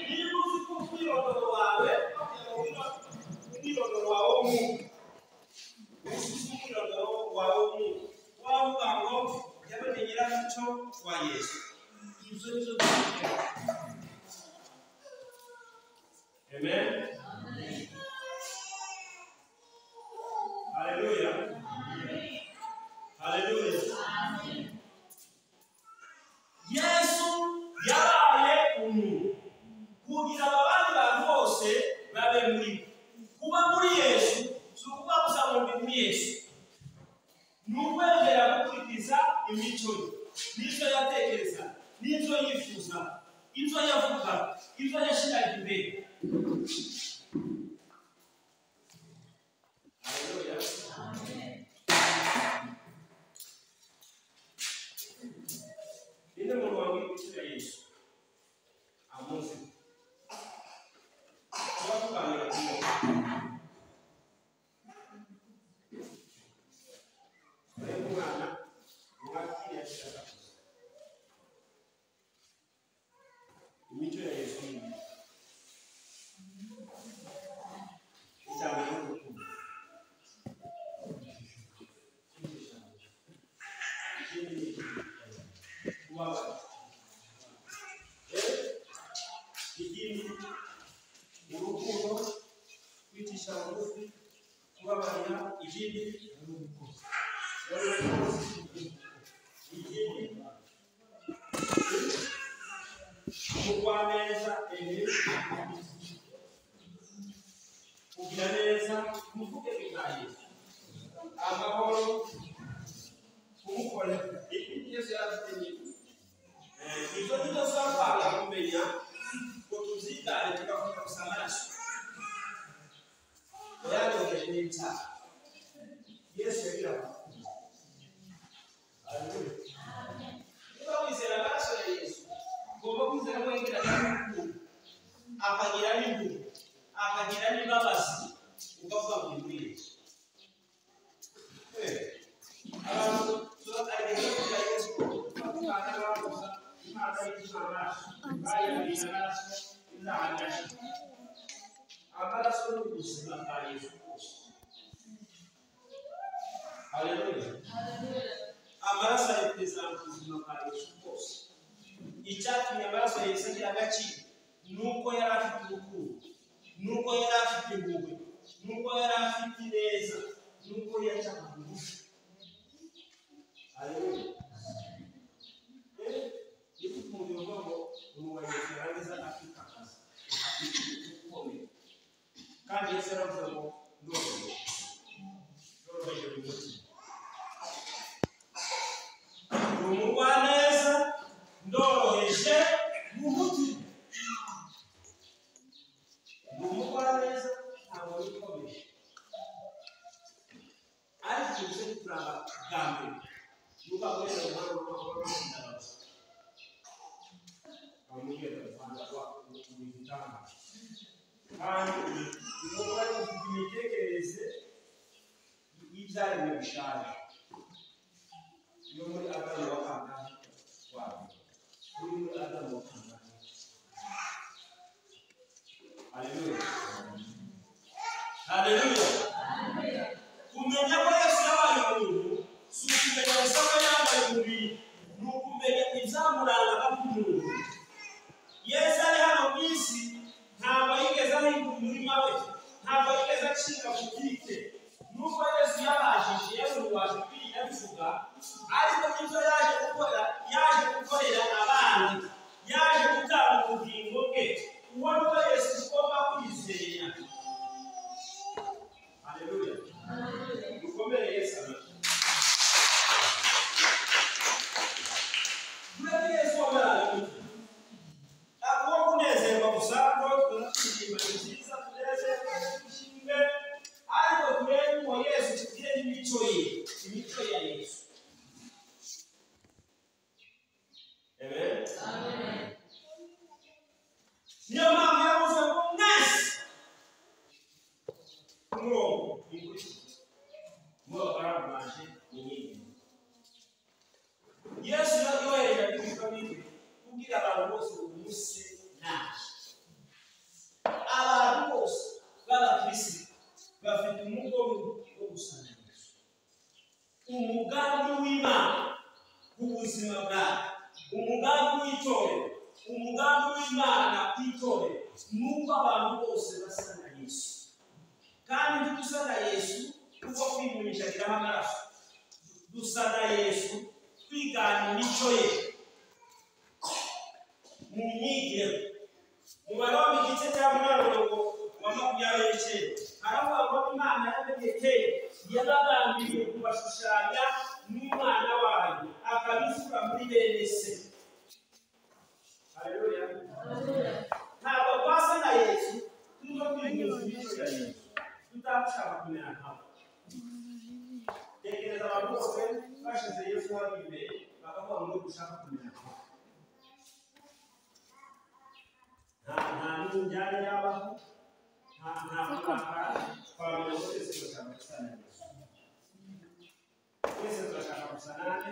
niba uzi ko umwirondoro wawe umwirondoro wawe w'umuntu uzi umwirondoro wawe w'umuntu wavuga ngo yabonye nyiracyo wa Yesu izo nizo amen. Hallelujah. Hallelujah. Yesu yabaye umuntu kugira abandi bantu bose babe muri kuba muri Yesu sukuba gusa muri Yesu n'ukwemera gukurikiza imico n'icyo yatekereza n'icyo yifuza ibyo yavuga ibyo yashiraga imbere. Hallelujah. Inde mu wangi kugira Yesu amuzi twakuganira kuko umwana mwakiriye ashaka imico ya Yesu ijambo ry'urukundo urukundo kwicisha bugufi kubabarira ikindi kugwa neza kugira neza muvuge bigaye amahoro kumukora ibyo yaratenye ibyo tutazapanga kumenya ngo tuzigane tugafata gusamaraso yayogeje n'icyaha Yesu yabiraho. Hallelujah. Niba wizera amaraso ya Yesu ugomba kwizera ko yagira n'urukundo akagira n'impuhwe akagira n'imbabazi ukavuga ngo ni Yesu. Abantu turagaragaza ko Yesu bakana n'abaguza imana y'amaraso bayabira amaraso n'ahagaze amaraso n'ubuzima bwa Yesu. Hallelujah. Amaraso representa ubuzima bwa Yesu bwose. Icyatumye amaraso ya Yesu agira agaciro nuko yari afite urukundo, nuko yari afite impuhwe, nuko yari afite ineza, nuko yacaga bugufi. Hallelujah. Iyo umuntu yumva ngo umuyobozi yarangiza afite akazi afite ukomeye kandi Yesu yaravuze ngo ndoroheje mu mutima umugwa neza ndoroheje mu mutima umugwa neza ntabwo bikomeye ariko ibyo turaba bwambere nuko akorera umwana w'umukobwa w'indaraza amubwira Rwanda kwa ubitanga kandi umugore ufite imitekerereze y'ibyaremwe bishaje yo muri Adamu wa Kanani wawe muri Adamu wa Kanani. Hallelujah. Hallelujah. Kumenya ko Yesu yabaye umuntu si ukumenya gusa ko yambaye umubiri ni ukumenya ibyamuranga nk'umuntu. Yesu ari hano ku isi ntabwo yigeze ahinga umurima we ntabwo yigeze acika butike nuko Yesu yabajije yewe waje kwiga bivuga ariko ibyo yaje gukorera abandi yaje gutanga ubugingo bwe uwo ni we Yesu ugomba kwizera. umugambi w'Imana kw'itorero nuko abantu bose basa na Yesu, kandi dusa na Yesu kuko kwimunishagira amaraso, dusa na Yesu twigana imico ye mu myigire. Mu Baroma igice cya 29 haravuga ngo Imana yategekeye yabagambiriye kubashushanya n'Umwana wayo akabisura muri bene se. Haleluya. Ntabwo twasa na Yesu tuzo kwinjiza imico ya Yesu, tutashaka kumera nkawe. Tekereza abantu bose bashize Yesu hano imbere bakavuga ngo dushaka kumera nkawe. Nta n'injyana yabaho, nta kurakara, twabona ko twese turashaka gusa na Yesu. Twese turashaka gusa nande?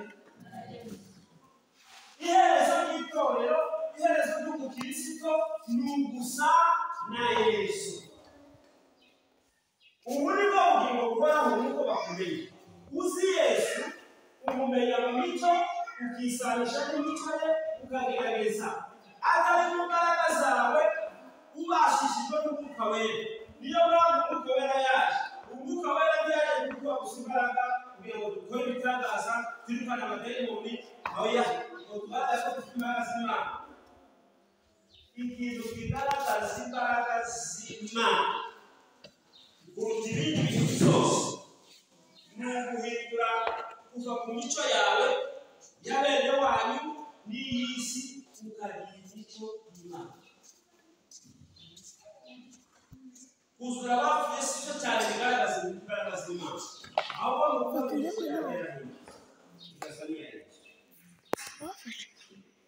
Iherezo ry'itorero, iherezo ry'umukristo ni ugusa na Yesu. Ubu ni bwo bugingo buhoraho nk'uko bakumenya. Uzi Yesu umumenya mu mico, ukisanisha n'imico ye, ukagerageza atari mu mbaraga zawe, ubashishijwe n'Umwuka Wera. Niyo mpamvu Umwuka Wera yaje. Umwuka Wera yaje kuduha gusa imbaraga kugira ngo dukore ibitangaza, twirukane amadayimoni. Oya, ngo tubaze ko dufite imbaraga z'Imana. Ikintu kigaragaza imbaraga z'Imana kuruta ibindi bintu byose ni uguhindura kuva ku mico yawe ya bene wanyu n'iy'isi ukagira imico y'Imana. Kuzura abapfuye si cyo cyane bigaragaza imbaraga z'Imana, ahubwo ni uko imico yawe yarahindutse igasa n'iya Yesu.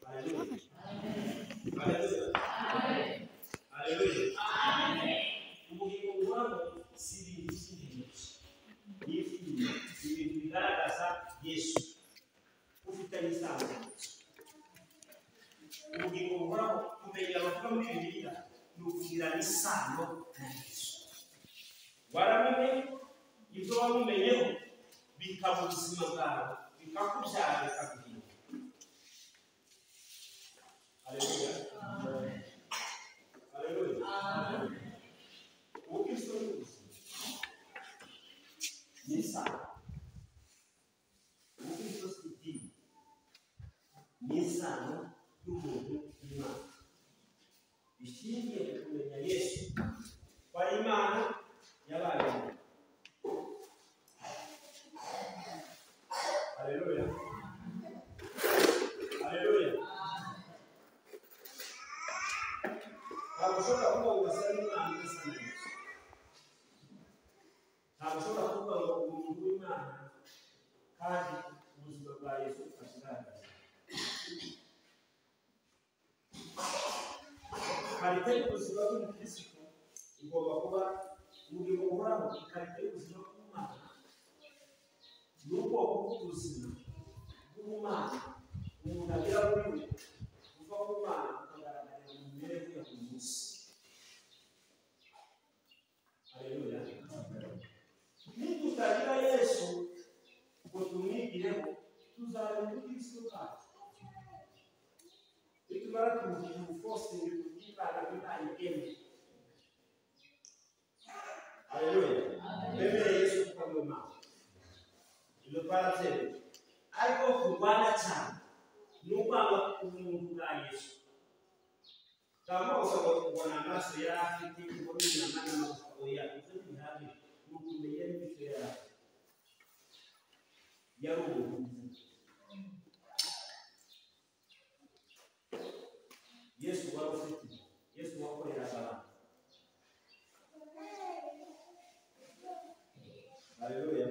Haleluya. Haleluya. Ubugingo buhoraho si ibintu by'ingenzi, ni ibintu bigaragaza Yesu ufitanye isano. Ubugingo buhoraho kumenya abavuga muri Bibiliya ni ukugirana isano na Yesu. Waramenye ibyo wamumenyeho bikaba ubuzima bwawe, bikakubyara bikaguhindura. Haleluya. Haleluya. Ubukristo ni ubuzima, ni isano. Ubukristo si idini, ni isano y'umuntu n'Imana, bishingiye ku kumenya Yesu ko ari Imana yabaye. Haleluya. Haleluya. Ntabwo ushobora kuvuga ngo ugasa n'Imana ugasa na Yesu. Ntabwo ushobora kuvuga ngo umuntu w'Imana kandi ubuzima bwa Yesu bukagaragaza. Karite y'ubuzima bw'umukristo igomba kuba ubugingo buhoraho. Ikarite y'ubuzima bw'Imana ni ubwoko bw'ubuzima bw'Imana umuntu agira muri we buva ku Mana bukagaragarira mu mibereho ya buri munsi. Haleluya. Nitutagira Yesu ngo tumwigireho, tuzaba ubukristo bwacu. Nitumara kumugira ubufositiri bw'Imana bw'Imana. Haleluya. Bemere Yesu kuko ari Imana. Ibyo twarabyemeye. Ariko kurwana cyane ni ukwanga umuntu bwa Yesu. Ntabwo gusa ngo ubona amaraso yari afite ngo n'inama n'amagufwa oya, ibyo ntibihagije. Ni ukumenya n'imico yari afite. Yari umuntu. Yesu wari ufite, Yesu wakoreraga abantu. Haleluya.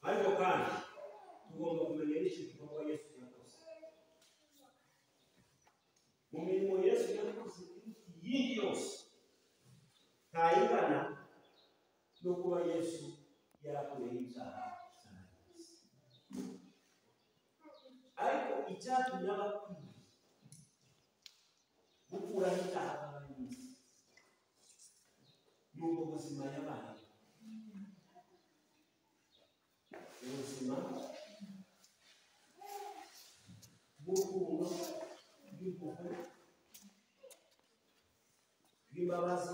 Ariko kandi tugomba kumenya n'icyo gikorwa Yesu yakoze. Mu mirimo Yesu yakoze iyindi yose ntayingana no kuba Yesu yarakoreye ibyaha. Ariko icyatumye abakwiye gukuraho icyaha n'abayobozi ni ubwo buzima yabaye. Ubuzima imbabazi